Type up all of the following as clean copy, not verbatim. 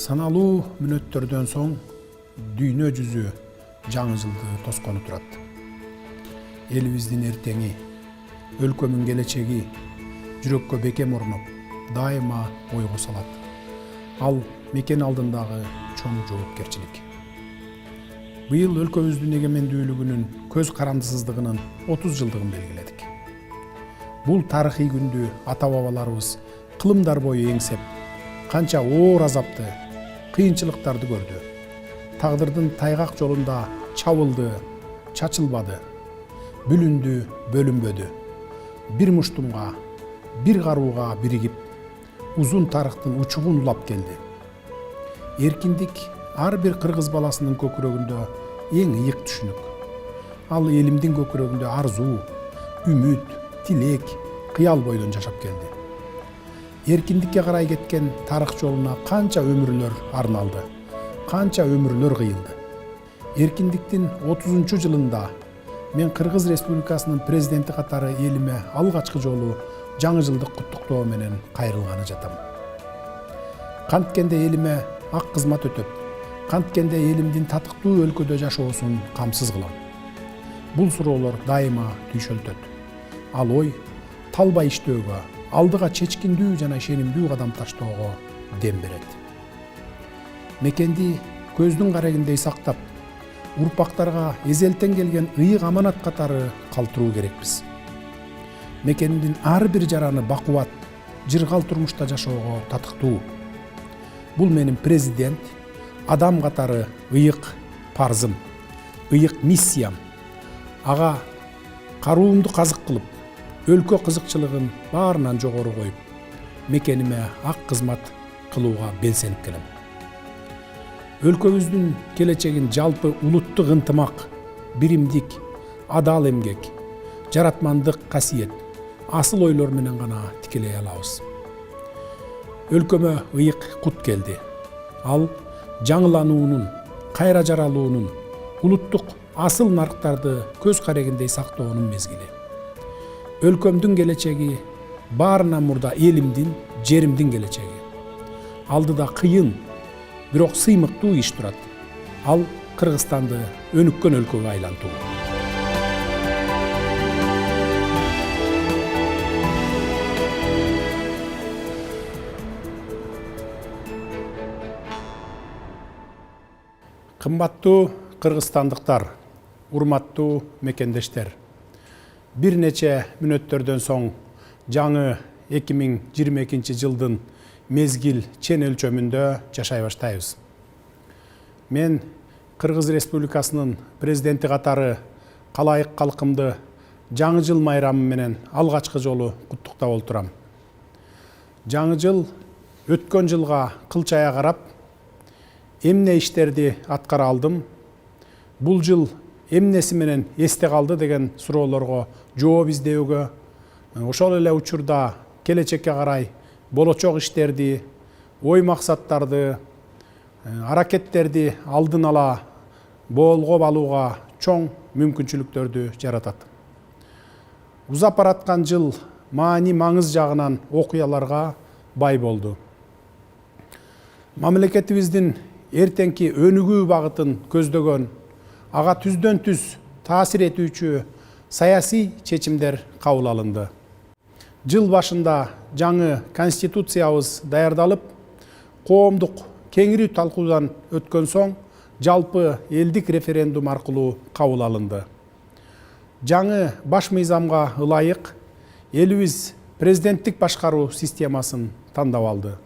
Саналуу мүнөттөрдөн соң дүйнө жүзү жаңы жылды тоскону турат. Элибиздин эртеңи, өлкөмүн келечеги жүрөккө бекем орноп, дайыма ойго салат. Ал мекен алдындагы чоң жоопкерчилик. Быйыл өлкөбүздүн эгемендүүлүгүнүн көз карандысыздыгынын 30 жылдыгын белгиледик. Бул тарыхый күндү ата-бабаларыбыз кылымдар бою эңсеп, канча оор азапты, кыйынчылыктарды көрдү. Тагдырдын тайгак жолунда чабылды, чачылбады, бүлүндү, бөлүнбөдү. Бир муштумга, бир карууга биригип, узун тарыхтын учугун улап келди. Эркиндик ар бир кыргыз баласынын көкүрөгүндө эң ыйык түшүнүк. Ал элимдин көкүрөгүндө арзуу, үмүт, тилек, кыял бойдон жашап келди. Эркиндикке карай кеткен тарых жолуна канча өмүрлөр арналды, канча өмүрлөр кыйылды. Эркиндиктин 30 жылында мен Кыргыз Республикасынын президенти катары элиме алгачкы жолу жаңы жылдык куттуктоо менен кайрылганы жатам. Канткенде элиме ак кызмат өтөп, канткенде элимдин татыктуу өлкөдө жашоосун камсыз кылам. Бул суроолор дайыма түйшөлтөт. Ал ой талбай иштөөгө, алдыга чечкиндүү жана ишенимдүү кадам таштоого дем берет. Мекенди көздүн карегиндей сактап, урпактарга эзелтен келген ыйык аманат катары калтыруу керекпиз. Мекендин ар бир жараны бакубат, жыргал турмушта жашоого татыктуу. Бул менин президент, адам катары ыйык парзым, ыйык миссиям. Ага каруумду казык кылып, өлкө кызыкчылыгын баарынан жогору коюп, мекениме ак кызмат кылууга белсенип келем. Өлкөбүздүн келечегин жалпы улуттук ынтымак, биримдик, адал эмгек, жаратмандык касиет, асыл ойлор менен гана тикелей алабыз. Өлкөмө ыйык кут келди. Ал жаңылануунун, кайра жаралуунун, улуттук асыл нарктарды көз карегиндей сактоонун мезгили. Өлкөмдүн келечеги баарынан мурда элимдин, жеримдин келечеги. Алдыда кыйын, бирок сыймыктуу иш турат. Ал Кыргызстанды өнүккөн өлкөгө айлантуу. Кымбаттуу кыргызстандыктар, урматтуу мекендештер. Бир нече мүнөттөрдөн соң жаңы 2022 жылдын мезгил чен өлчөмүндө жашай баштайбыз. Мен Кыргыз Республикасынын президенти катары калайык калкымды жаңы жыл майрамы менен алгачкы жолу куттуктап олтурам. Жаңы жыл өткөн жылга кылчая карап, эмне иштерди аткара алдым, бул жыл эмнеси менен эсте калды деген суроолорго жооп издөөгө, ошол эле учурда келечекке карай болочок иштерди, ой максаттарды, аракеттерди алдын ала боолгоп алууга чоң мүмкүнчүлүктөрдү жаратат. Узап бараткан жыл маани маңыз жагынан окуяларга бай болду. Мамлекетибиздин эртеңки өнүгүү багытын көздөгөн, ага түздөн түз таасир этүүчү саясий чечимдер кабыл алынды. Жыл башында жаңы конституциябыз даярдалып, коомдук кеңири талкуудан өткөн соң жалпы элдик референдум аркылуу кабыл алынды. Жаңы баш мыйзамга ылайык элибиз президенттик башкаруу системасын тандап алды.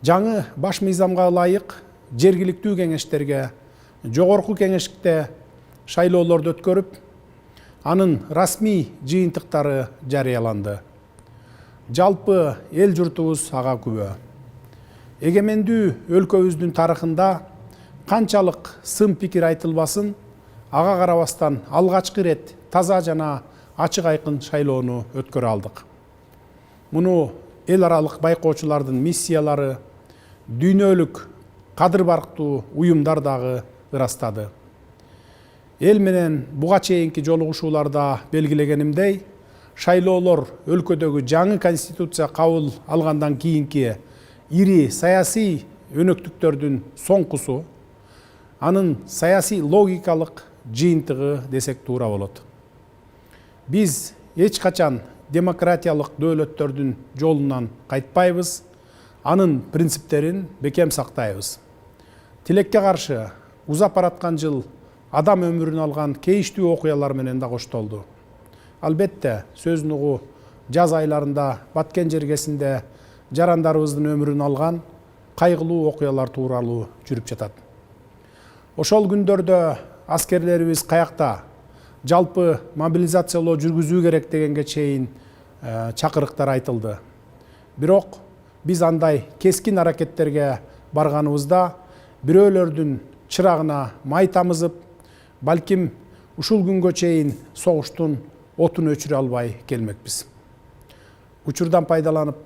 Жаңы баш мыйзамга ылайык жергиликтүү кеңештерге, жогорку кеңеште шайлоолорду өткөрүп, анын расмий жыйынтыктары жарыяланды. Жалпы эл журтубуз ага күбө. Эгемендүү өлкөбүздүн тарыхында канчалык сын пикир айтылбасын, ага карабастан алгачкы рет таза жана ачык айкын шайлоону өткөрө алдык. Муну эл аралык байкоочулардын миссиялары, дүйнөлүк кадыр барктуу уюмдар дагы ырастады. Эл менен буга чейинки жолугушууларда белгилегенимдей, шайлоолор өлкөдөгү жаңы конституция кабыл алгандан кийинки ири саясий өнөктүктөрдүн соңкусу, анын саясий логикалык жыйынтыгы десек туура болот. Биз эч качан демократиялык дөөлөттөрдүн жолунан кайтпайбыз, анын принциптерин бекем сактайбыз. Тилекке каршы узап бараткан жыл адам өмүрүн алган кейиштүү окуялар менен да коштолду. Албетте, сөз нугу жаз айларында Баткен жергесинде жарандарыбыздын өмүрүн алган кайгылуу окуялар тууралуу жүрүп жатат. Ошол күндөрдө аскерлерибиз каякта жалпы мобилизациялоо жүргүзүү керек дегенге чейин чакырыктар айтылды. Бирок биз андай кескин аракеттерге барганыбызда бирөөлөрдүн чырагына май тамызып, балким ушул күнгө чейин согуштун отун өчүрө албай келмекпиз. Учурдан пайдаланып,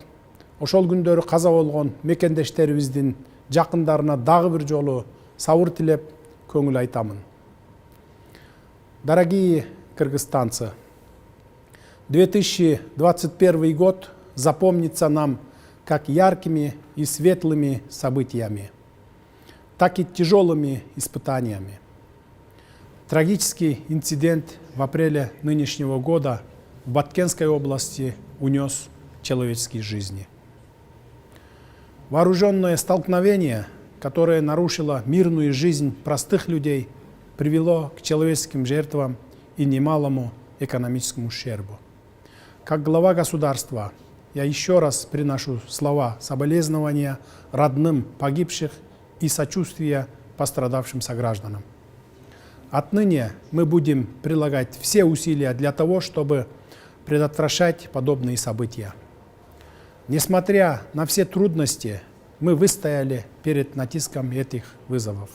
ошол күндөрү каза болгон мекендештерибиздин жакындарына дагы бир жолу сабыр тилеп көңүл айтамын. Дорогие кыргызстанцы, 2021 год запомнится нам как яркими и светлыми событиями, так и тяжелыми испытаниями. Трагический инцидент в апреле нынешнего года в Баткенской области унес человеческие жизни. Вооруженное столкновение, которое нарушило мирную жизнь простых людей, привело к человеческим жертвам и немалому экономическому ущербу. Как глава государства я еще раз приношу слова соболезнования родным погибших и сочувствия пострадавшим согражданам. Отныне мы будем прилагать все усилия для того, чтобы предотвращать подобные события. Несмотря на все трудности, мы выстояли перед натиском этих вызовов.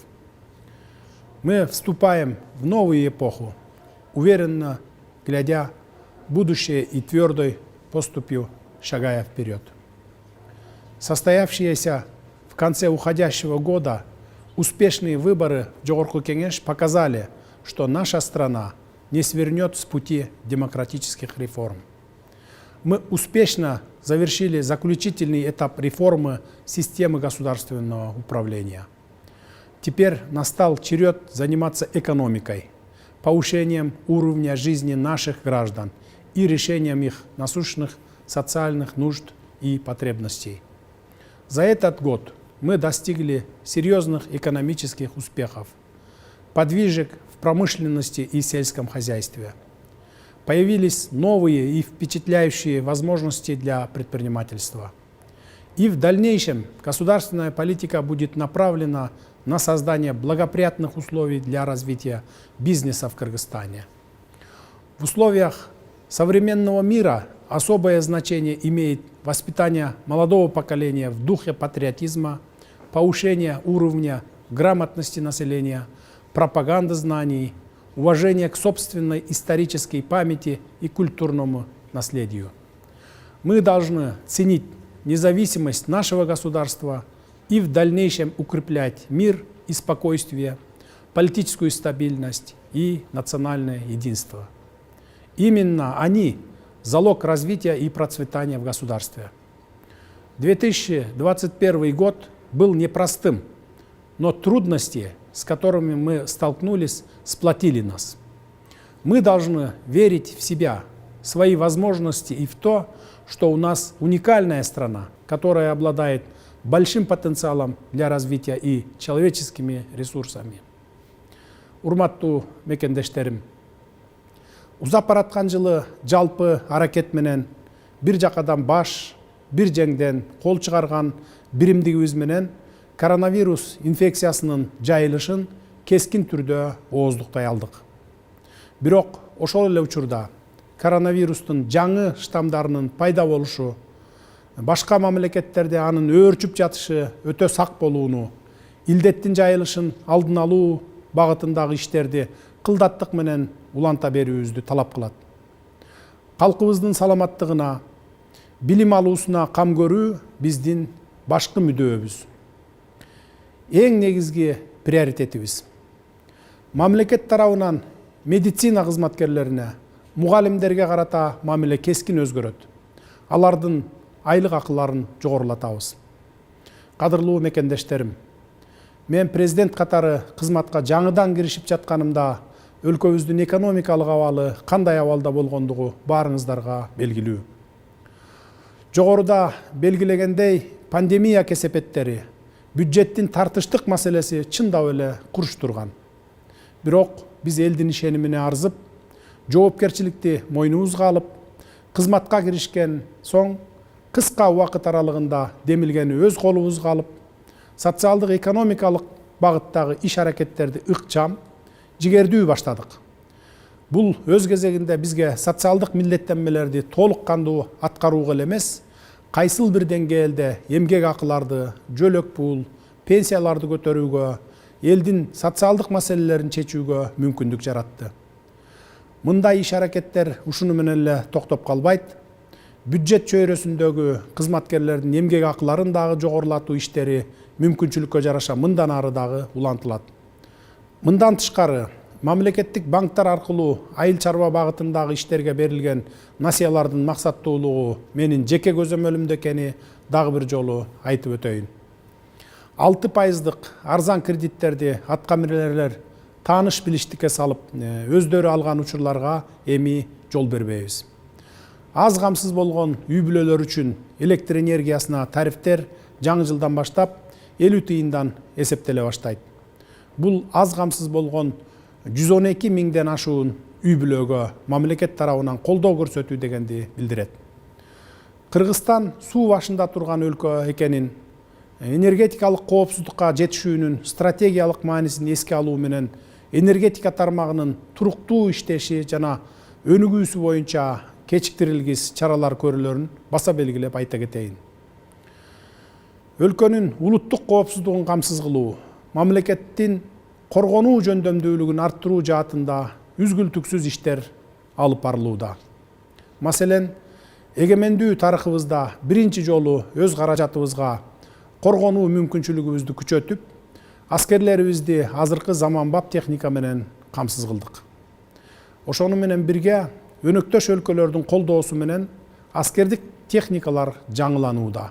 Мы вступаем в новую эпоху, уверенно глядя в будущее и твердой поступью шагая вперед. Состоявшиеся в конце уходящего года успешные выборы в Жогорку Кеңеш показали, что наша страна не свернет с пути демократических реформ. Мы успешно завершили заключительный этап реформы системы государственного управления. Теперь настал черед заниматься экономикой, повышением уровня жизни наших граждан и решением их насущных социальных нужд и потребностей. За этот год мы достигли серьезных экономических успехов, подвижек в промышленности и сельском хозяйстве. Появились новые и впечатляющие возможности для предпринимательства. И в дальнейшем государственная политика будет направлена на создание благоприятных условий для развития бизнеса в Кыргызстане. В условиях современного мира особое значение имеет воспитание молодого поколения в духе патриотизма, повышение уровня грамотности населения, пропаганда знаний, уважение к собственной исторической памяти и культурному наследию. Мы должны ценить независимость нашего государства и в дальнейшем укреплять мир и спокойствие, политическую стабильность и национальное единство. Именно они – залог развития и процветания в государстве. 2021 год был непростым, но трудности, с которыми мы столкнулись, сплотили нас. Мы должны верить в себя, в свои возможности и в то, что у нас уникальная страна, которая обладает большим потенциалом для развития и человеческими ресурсами. Урматтуу мекендештерим, узап бараткан жылы жалпы аракет менен бир жакадан баш, бир жеңден кол чыгарган биримдигибиз менен коронавирус инфекциясынын жайылышын кескин түрдө ооздуктай алдык. Бирок ошол эле учурда коронавирустун жаңы штамдарынын пайда болушу, башка мамлекеттерде анын өөрчүп жатышы өтө сак болууну, илдеттин жайылышын алдын алуу багытындагы иштерди кылдаттык менен уланта берүүбүздү талап кылат. Калкыбыздын саламаттыгына, билим алуусуна кам көрүү биздин башкы мүдөөбүз. Эң негизги приоритетибиз. Мамлекет тарабынан медицина кызматкерлерине, мугалимдерге карата мамиле кескин өзгөрөт. Алардын айлык акыларын жогорулатабыз. Кадырлуу мекендештерим, мен президент катары кызматка жаңыдан киришип жатканымда өлкөбүздүн экономикалык абалы кандай абалда болгондугу баарыңыздарга белгилүү. Жогоруда белгилегендей пандемия кесепеттери, бюджеттин тартыштык маселеси чындап эле курч турган. Бирок биз элдин ишенимине арзып, жоопкерчиликти мойнубузга алып, кызматка киришкен соң кыска убакыт аралыгында демилгени өз колубузга алып, социалдык экономикалык багыттагы иш аракеттерди ыкчам, жигердүү баштадык. Бул өз кезегинде бизге социалдык милдеттенмелерди толук кандуу аткарууга эле эмес, кайсыл бир деңгээлде эмгек акыларды, жөлөк пул, пенсияларды көтөрүүгө, элдин социалдык маселелерин чечүүгө мүмкүндүк жаратты. Мындай иш аракеттер ушуну менен эле токтоп калбайт. Бюджет чөйрөсүндөгү кызматкерлердин эмгек акыларын дагы жогорулатуу иштери мүмкүнчүлүккө жараша мындан ары дагы улантылат. Мындан тышкары, мамлекеттик банктар аркылуу айыл чарба багытындагы иштерге берилген насыялардын максаттуулугу менин жеке көзөмөлүмдө экени дагы бир жолу айтып өтөйүн. 6% арзан кредиттерди аткаминерлер тааныш билиштикке салып, өздөрү алган учурларга эми жол бербейбиз. Аз камсыз болгон үй бүлөлөр үчүн электр энергиясына тарифтер жаңы жылдан баштап 50 тыйындан эсептеле баштайт. Бул аз камсыз болгон 112 миңден ашуун үй бүлөгө мамлекет тарабынан колдоо көрсөтүү дегенди билдирет. Кыргызстан суу башында турган өлкө экенин, энергетикалык коопсуздукка жетишүүнүн стратегиялык маанисин эске алуу менен энергетика тармагынын туруктуу иштеши жана өнүгүүсү боюнча кечиктирилгис чаралар көрүүлөрүн баса белгилеп айта кетейин. Өлкөнүн улуттук коопсуздугун камсыз кылуу, мамлекеттин коргонуу жөндөмдүүлүгүн арттыруу жаатында үзгүлтүксүз иштер алып барылууда. Маселен, эгемендүү тарыхыбызда биринчи жолу өз каражатыбызга коргонуу мүмкүнчүлүгүбүздү күчөтүп, аскерлерибизди азыркы заманбап техника менен камсыз кылдык. Ошону менен бирге өнөктөш өлкөлөрдүн колдоосу менен аскердик техникалар жаңыланууда.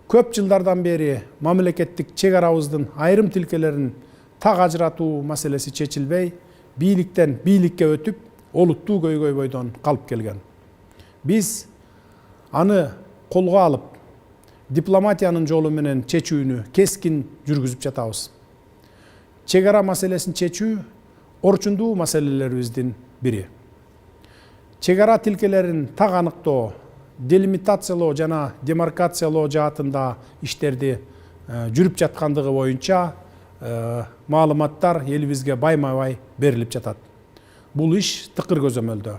Көп жылдардан бери мамлекеттик чек арабыздын айрым тилкелерин так ажыратуу маселеси чечилбей, бийликтен бийликке өтүп, олуттуу көйгөй бойдон калып келген. Биз аны колго алып, дипломатиянын жолу менен чечүүнү кескин жүргүзүп жатабыз. Чек ара маселесин чечүү орчундуу маселелерибиздин бири. Чек ара тилкелерин так аныктоо, делимитациялоо жана демаркациялоо жаатында иштерди жүрүп жаткандыгы боюнча маалыматтар элибизге байма-бай берилип жатат. Бул иш тыкыр көзөмөлдө.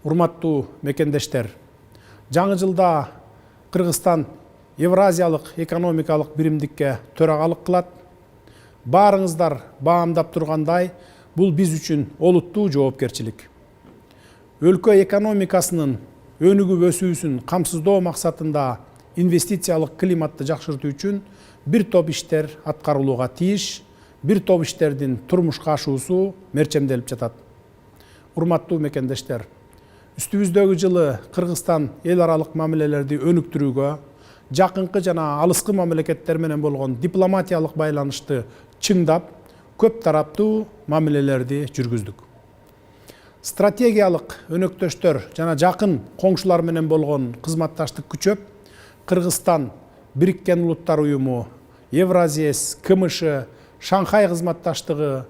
Урматтуу мекендештер, жаңы жылда Кыргызстан Евразиялык экономикалык биримдикке төрагалык кылат. Баарыңыздар баамдап тургандай, бул биз үчүн олуттуу жоопкерчилик. Өлкө экономикасынын өнүгүп өсүүсүн камсыздоо максатында инвестициялык климатты жакшыртуу үчүн бир топ иштер аткарылууга тийиш, бир топ иштердин турмушка ашуусу мерчемделип жатат. Урматтуу мекендештер, үстүбүздөгү жылы Кыргызстан эл аралык мамилелерди өнүктүрүүгө, жакынкы жана алыскы мамлекеттер менен болгон дипломатиялык байланышты чыңдап, көп тараптуу мамилелерди жүргүздүк. Стратегиялык өнөктөштөр жана жакын коңшулар менен болгон кызматташтык күчөп, Кыргызстан Бириккен Улуттар Уюму, Евразиес, КМШ, Шанхай кызматташтыгы,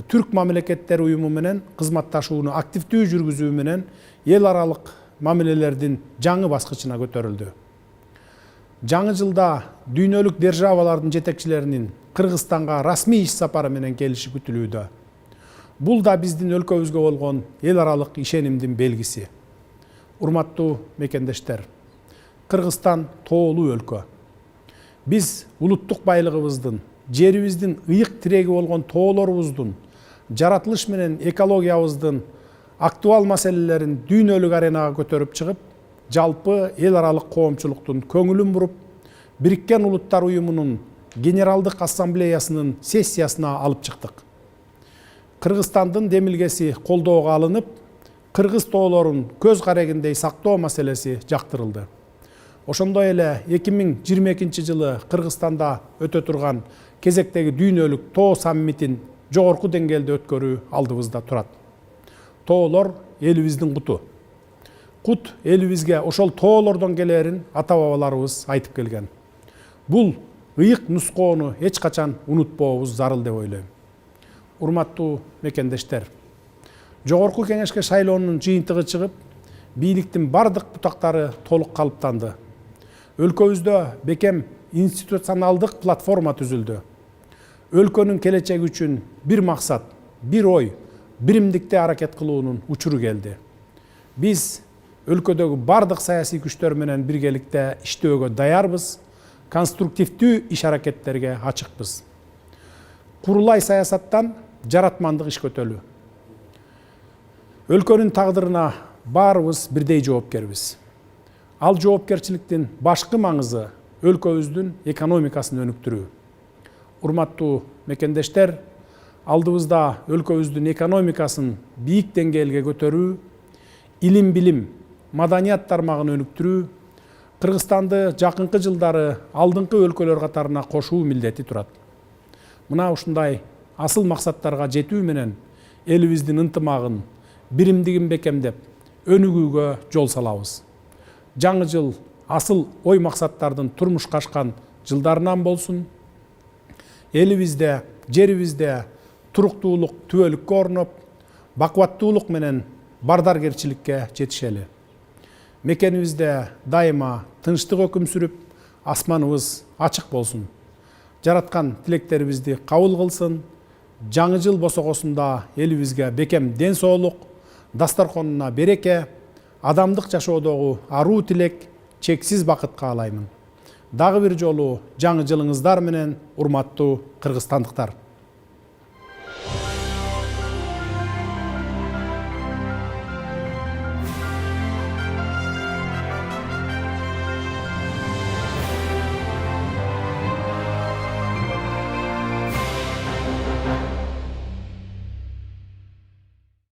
Түрк мамлекеттер уюму менен кызматташууну активдүү жүргүзүү менен эл аралык мамилелердин жаңы баскычына көтөрүлдү. Жаңы жылда дүйнөлүк державалардын жетекчилеринин Кыргызстанга расмий иш сапары менен келиши күтүлүүдө. Бул да биздин өлкөбүзгө болгон эл аралык ишенимдин белгиси. Урматтуу мекендештер, Кыргызстан тоолуу өлкө. Биз улуттук байлыгыбыздын, жерибиздин ыйык тиреги болгон тоолорубуздун, жаратылыш менен экологиябыздын актуал маселелерин дүйнөлүк аренага көтөрүп чыгып, жалпы эл аралык коомчулуктун көңүлүн буруп, Бириккен Улуттар Уюмунун Генералдык Ассамблеясынын сессиясына алып чыктык. Кыргызстандын демилгеси колдоого алынып, кыргыз тоолорун көз карегиндей сактоо маселеси жактырылды. Ошондой эле 2022 жылы Кыргызстанда өтө турган кезектеги дүйнөлүк тоо саммитин жогорку деңгээлде өткөрүү алдыбызда турат. Тоолор элибиздин куту. Кут элибизге ошол тоолордон келерин ата бабаларыбыз айтып келген. Бул ыйык нускоону эч качан унутпообуз зарыл деп ойлойм. Урматтуу мекендештер, жогорку кеңешке шайлоонун жыйынтыгы чыгып, бийликтин бардык бутактары толук калыптанды. Өлкөбүздө бекем институционалдык платформа түзүлдү. Өлкөнүн келечеги үчүн бир максат, бир ой, биримдикте аракет кылуунун учуру келди. Биз өлкөдөгү бардык саясий күчтөр менен биргеликте иштөөгө даярбыз, конструктивдүү иш аракеттерге ачыкпыз. Курулай саясаттан жаратмандык иш көтөлүү. Өлкөнүн тагдырына баарыбыз бирдей жоопкербиз. Ал жоопкерчиликтин башкы маңызы өлкөбүздүн экономикасын өнүктүрүү. Урматтуу мекендештер, алдыбызда өлкөбүздүн экономикасын бийик деңгээлге көтөрүү, илим билим, маданият тармагын өнүктүрүү, Кыргызстанды жакынкы жылдары алдыңкы өлкөлөр катарына кошуу милдети турат. Мына ушундай асыл максаттарга жетүү менен элибиздин ынтымагын, биримдигин бекемдеп, өнүгүүгө жол салабыз. Жаңы жыл асыл ой максаттардын турмушка ашкан жылдарынан болсун. Элибизде, жерибизде туруктуулук, түбөлүккө орноп, бакубаттуулук менен бардаргерчиликке жетишели. Мекенибизде дайыма тынчтык өкүм сүрүп, асманыбыз ачык болсун. Жараткан тилектерибизди кабыл кылсын. Жаңы жыл босогосунда элибизге бекем ден соолук, дастарконуна береке, адамдык жашоодогу аруу тилек, чексиз бакыт каалаймын. Дагы бир жолу жаңы жылыңыздар менен, урматтуу кыргызстандыктар.